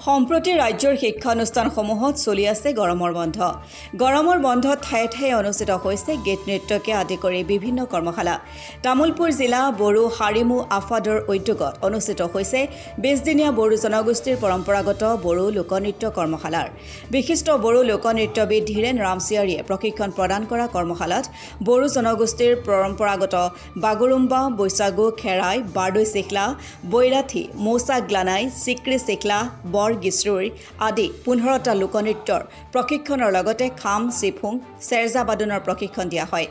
সম্প্ৰতি ৰাজ্যৰ শিক্ষানুষ্ঠানসমূহত চলি আছে গৰমৰ বন্ধ। গৰমৰ বন্ধত ঠায়ে ঠায়ে অনুষ্ঠিত হৈছে গীত নৃত্যকে আদি কৰি বিভিন্ন কৰ্মশালা। তামুলপুৰ জিলা বড়ো হাৰিমু আফাদৰ উদ্যোগত অনুষ্ঠিত হৈছে 20 দিনীয়া বড়ো জনগোষ্ঠীৰ পৰম্পৰাগত বড়ো লোকনৃত্য কৰ্মশালাৰ। বিশিষ্ট বড়ো লোকনৃত্যবিদ ধীৰেন ৰামচিয়াৰীয়ে প্ৰশিক্ষণ প্ৰদান কৰা কৰ্মশালাত বড়ো জনগোষ্ঠীৰ পৰম্পৰাগত বাগুৰুম্বা, বৈশাগু, খেৰাই, বাৰদৈ চিখলা, বৈৰাঠী, মৌচা গ্লানাই, চিক্ৰী চিখলা, গিছৰুই আদি 15টা লোকনৃত্যৰ প্ৰশিক্ষণৰ লগতে খাম, চিফুং, চেৰজা বাদনৰ প্ৰশিক্ষণ দিয়া হয়।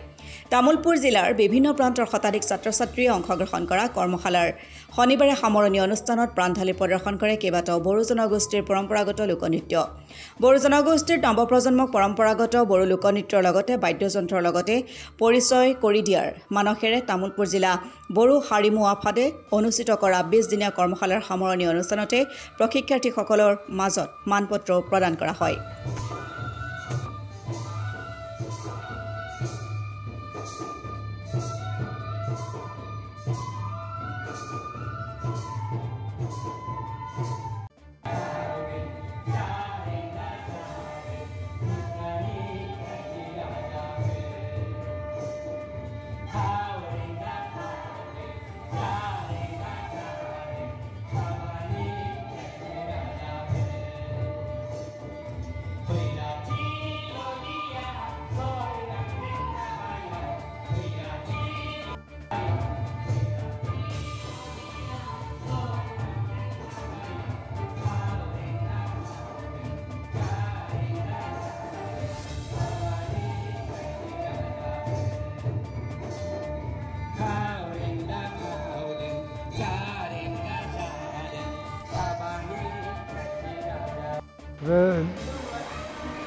তামুলপুৰ জিলাৰ বিভিন্ন প্ৰান্তৰ শতাধিক ছাত্ৰ-ছাত্ৰীয়ে অংশগ্ৰহণ কৰা কৰ্মশালাৰ শনিবাৰে সামৰণি অনুষ্ঠানত প্ৰাণঢালি প্ৰদৰ্শন কৰে কেইবাটাও বড়ো জনগোষ্ঠীৰ পৰম্পৰাগত লোকনৃত্য। বড়ো জনগোষ্ঠীৰ নৱপ্ৰজন্মক পৰম্পৰাগত বড়ো লোকনৃত্যৰ লগতে বাদ্যযন্ত্ৰৰ লগতে পৰিচয় কৰি দিয়াৰ মানসেৰে তামুলপুৰ জিলা বড়ো হাৰিমু আফাদে অনুষ্ঠিত কৰা 20 দিনীয়া কৰ্মশালাৰ সামৰণি অনুষ্ঠানতে প্ৰশিক্ষাৰ্থীসকলৰ মাজত মানপত্ৰ প্ৰদান কৰা হয়।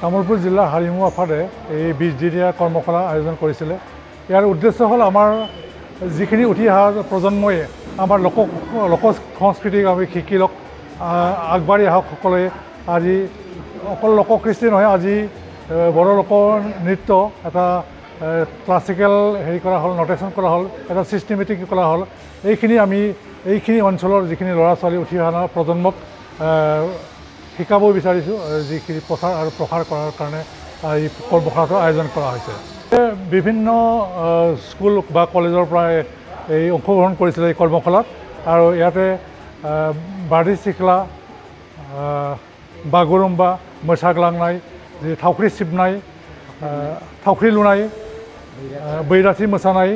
তামুলপুৰ জিলা হাৰিমু আফাদে এই 20 দিনীয়া কৰ্মশালা আয়োজন কৰিছিলে। ইয়াৰ উদ্দেশ্য হ'ল আমাৰ যিখিনি উঠি অহা প্ৰজন্মই আমাৰ লোক সংস্কৃতিক আমি শিকি লওক, আগবাঢ়ি আহক সকলোৱে। আজি অকল লোককৃষ্টি নহয়, আজি বড়ো লোক নৃত্য এটা ক্লাছিকেল হেৰি কৰা হ'ল, নটেশ্যন কৰা হ'ল, এটা ছিষ্টেমেটিক কৰা হ'ল। এইখিনি অঞ্চলৰ যিখিনি ল'ৰা ছোৱালী উঠি অহা প্ৰজন্মক শিকাব বিচাৰিছোঁ, যিখিনি প্ৰচাৰ আৰু প্ৰসাৰ কৰাৰ কাৰণে এই কৰ্মশালাটো আয়োজন কৰা হৈছে। বিভিন্ন স্কুল বা কলেজৰ পৰা এই অংশগ্ৰহণ কৰিছিলে এই কৰ্মশালাত। আৰু ইয়াতে বাৰদৈ চিখলা, বাগুৰুম্বা, মৌচা গ্লানাই, থাউখ্ৰী চিবনাই, থাউখ্ৰী লুনাই, বৈৰাঠী মোচানাই,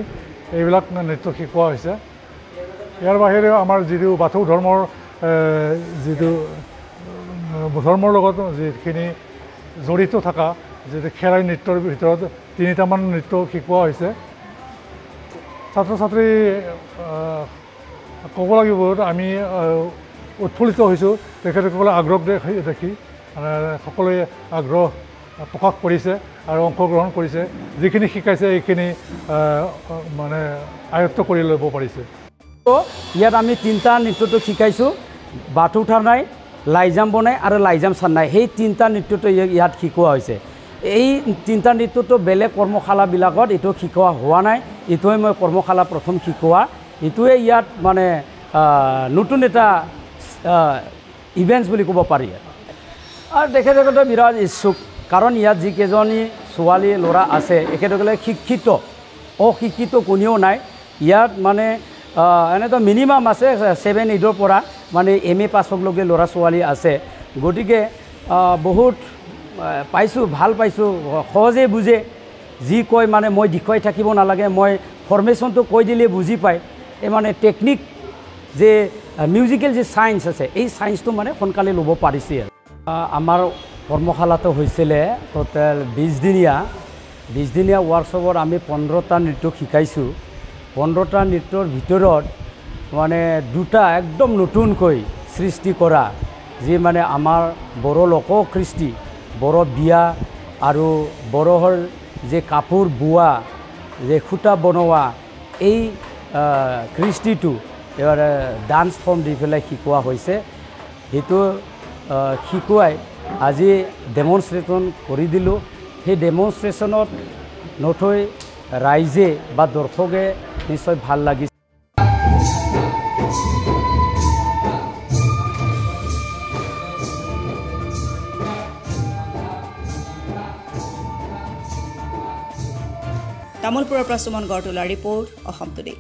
এইবিলাক নৃত্য শিকোৱা হৈছে। ইয়াৰ বাহিৰেও আমাৰ যিটো বাথৌ ধৰ্মৰ ধৰ্মৰ লগত যিখিনি জড়িত থকা যিটো খেৰাই নৃত্যৰ ভিতৰত 3টামান নৃত্য শিকোৱা হৈছে। ছাত্ৰ ছাত্ৰী ক'ব লাগিব আমি উৎফুল্লিত হৈছোঁ, তেখেতসকলে আগ্ৰহ দেখি সকলোৱে আগ্ৰহ প্ৰকাশ কৰিছে আৰু অংশগ্ৰহণ কৰিছে। যিখিনি শিকাইছে এইখিনি মানে আয়ত্ত কৰি ল'ব পাৰিছে। ইয়াত আমি 3টা নৃত্যটো শিকাইছোঁ, বাথৌ থানাই, লাইজাম বনাই আৰু লাইজাম চান্নাই। সেই 3টা নৃত্যটো ইয়াত শিকোৱা হৈছে। এই 3টা নৃত্যটো বেলেগ কৰ্মশালাবিলাকত এইটো শিকোৱা হোৱা নাই। এইটোৱে মই কৰ্মশালা প্ৰথম শিকোৱা। এইটোৱে ইয়াত মানে নতুন এটা ইভেণ্টছ বুলি ক'ব পাৰি। আৰু তেখেতসকলে বিৰাট ইচ্ছুক, কাৰণ ইয়াত যিকেইজনী ছোৱালী ল'ৰা আছে এখেতসকলে শিক্ষিত, অশিক্ষিত কোনেও নাই। ইয়াত মানে এনেতো মিনিমাম আছে 7-8ৰ পৰা মানে MA পাছলৈকে ল'ৰা ছোৱালী আছে। গতিকে বহুত পাইছোঁ, ভাল পাইছোঁ, সহজে বুজে। যি কয় মানে মই দেখুৱাই থাকিব নালাগে, মই ফৰ্মেশ্যনটো কৈ দিলে বুজি পায়। এই মানে টেকনিক যে মিউজিকেল যে ছায়েন্স আছে, এই ছায়েন্সটো মানে সোনকালে ল'ব পাৰিছে। আমাৰ কৰ্মশালাটো হৈছিলে টোটেল 20 দিনীয়া ৱৰ্কশ্বপত আমি 15টা নৃত্য শিকাইছোঁ। 15টা নৃত্যৰ ভিতৰত মানে 2টা একদম নতুনকৈ সৃষ্টি কৰা, যি মানে আমাৰ বড়ো লোককৃষ্টি, বড়ো বিয়া আৰু বড়োৰ যে কাপোৰ বোৱা, যে সূতা বনোৱা, এই কৃষ্টিটো এবাৰ ডান্স ফৰ্ম দি পেলাই শিকোৱা হৈছে। সেইটো শিকোৱাই আজি ডেমনষ্ট্ৰেশ্যন কৰি দিলোঁ। সেই ডেমনষ্ট্ৰেশ্যনত নথৈ ৰাইজে বা দৰ্শকে নিশ্চয় ভাল লাগিছে। তামোলপুৰৰ পৰা সুমন গড়টোলাৰ ৰিপৰ্ট অসম টুডে।